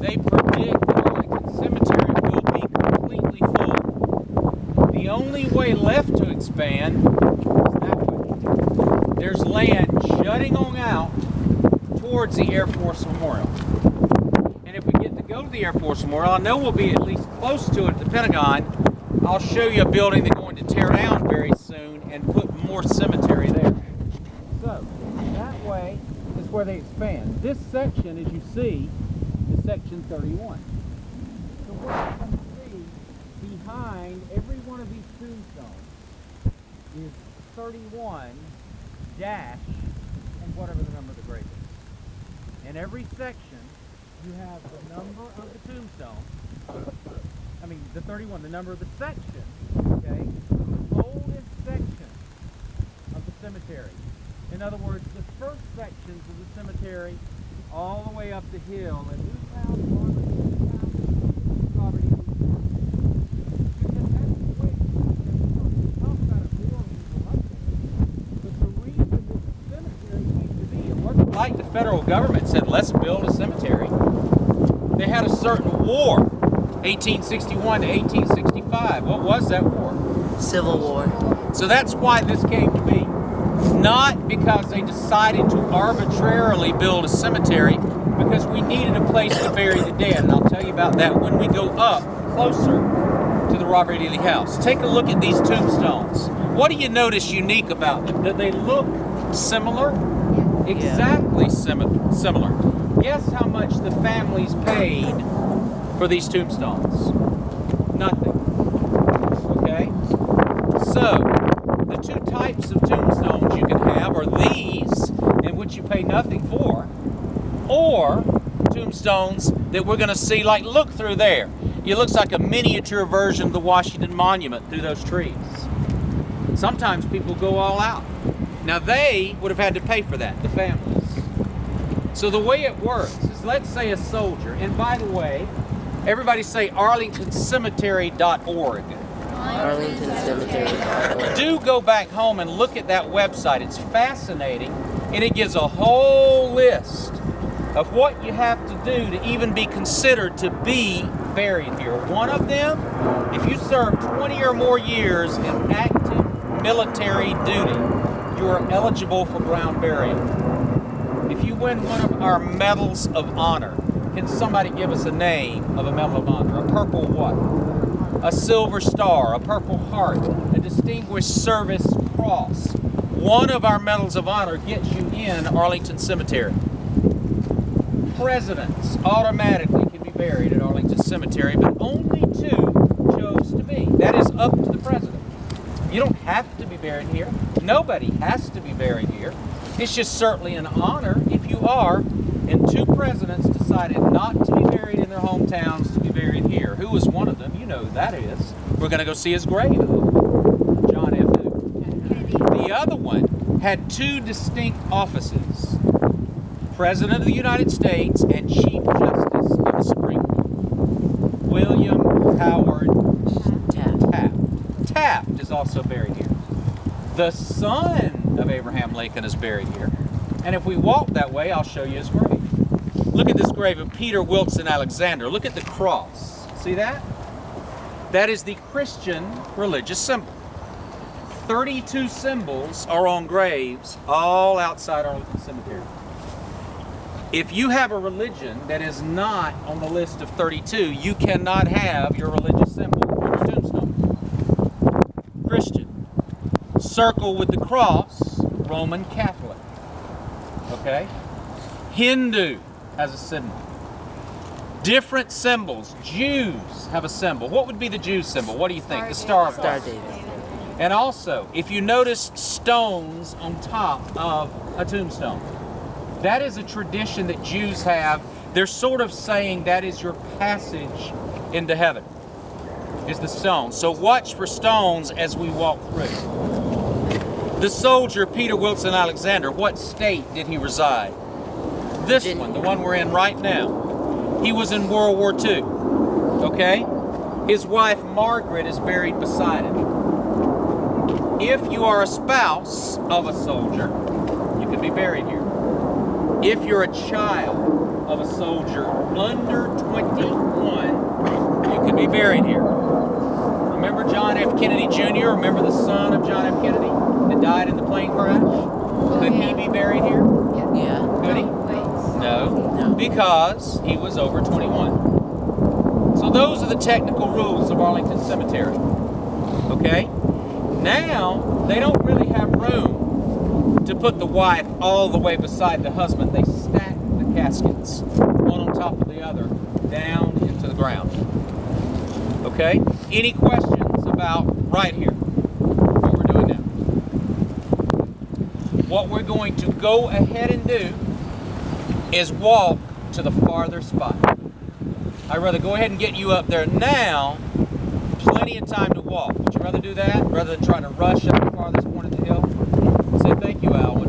They predict that Arlington Cemetery will be completely full. The only way left to expand is that way. There's land jutting on out towards the Air Force Memorial. And if we get to go to the Air Force Memorial, I know we'll be at least close to it at the Pentagon. I'll show you a building they're going to tear down very soon and put more cemetery there. So, that way is where they expand. This section, as you see, is section 31. So what you can see behind every one of these tombstones is 31 dash and whatever the number of the grave is. In every section, you have the number of the tombstone. I mean, the 31, the number of the section, okay? The oldest section of the cemetery. In other words, the first sections of the cemetery all the way up the hill. And whose house, poverty. Because that's the way we talk about it more when we go up there. But the reason this cemetery came to be, it wasn't like the federal government said, let's build a cemetery. They had a certain war, 1861 to 1865. What was that war? Civil War. So that's why this came to be. Not because they decided to arbitrarily build a cemetery, because we needed a place to bury the dead. And I'll tell you about that when we go up closer to the Robert E. Lee House. Take a look at these tombstones. What do you notice unique about them? Do they look similar? Exactly similar. Guess how much the families paid for these tombstones? Nothing. Okay? So, the two types of tombstones you can have are these, in which you pay nothing for, or tombstones that we're going to see, like, look through there. It looks like a miniature version of the Washington Monument through those trees. Sometimes people go all out. Now, they would have had to pay for that, the families. So the way it works is, let's say a soldier, and by the way, everybody say arlingtoncemetery.org. arlingtoncemetery.org. Do go back home and look at that website. It's fascinating, and it gives a whole list of what you have to do to even be considered to be buried here. One of them, if you serve 20 or more years in active military duty, you are eligible for ground burial. If you win one of our medals of honor, can somebody give us a name of a medal of honor? A purple what? A silver star, a purple heart, a distinguished service cross. One of our medals of honor gets you in Arlington Cemetery. Presidents automatically can be buried at Arlington Cemetery, but only 2 chose to be. That is up to the president. You don't have to be buried here. Nobody has to be buried here. It's just certainly an honor if you are. And 2 presidents decided not to be buried in their hometowns, to be buried here. Who was one of them? You know who that is. We're going to go see his grave. John F. The other one had 2 distinct offices. President of the United States and Chief Justice of the Supreme Court. William Howard Taft. Taft is also buried here. The son of Abraham Lincoln is buried here. And if we walk that way, I'll show you his grave. Look at this grave of Peter Wilson Alexander. Look at the cross. See that? That is the Christian religious symbol. 32 symbols are on graves all outside Arlington Cemetery. If you have a religion that is not on the list of 32, you cannot have your religious symbol on your tombstone. Christian. Circle with the cross, Roman Catholic. Okay? Hindu has a symbol. Different symbols. Jews have a symbol. What would be the Jew symbol? What do you think? The Star of David. And also, if you notice stones on top of a tombstone, that is a tradition that Jews have. They're sort of saying that is your passage into heaven, is the stone. So watch for stones as we walk through. The soldier, Peter Wilson Alexander, what state did he reside? This one, the one we're in right now. He was in World War II, okay? His wife, Margaret, is buried beside him. If you are a spouse of a soldier, you can be buried here. If you're a child of a soldier under 21, you could be buried here. Remember John F. Kennedy Jr.? Remember the son of John F. Kennedy that died in the plane crash? Could he be buried here? Yeah. Could he? No, because he was over 21. So those are the technical rules of Arlington Cemetery. Okay? Now, they don't really have room to put the wife all the way beside the husband. They stack the caskets, one on top of the other, down into the ground. Okay? Any questions about right here, what we're doing now? What we're going to go ahead and do is walk to the farther spot. I'd rather go ahead and get you up there now. Plenty of time to walk. Would you rather do that rather than trying to rush up the farthest point of the hill? Say thank you, Al.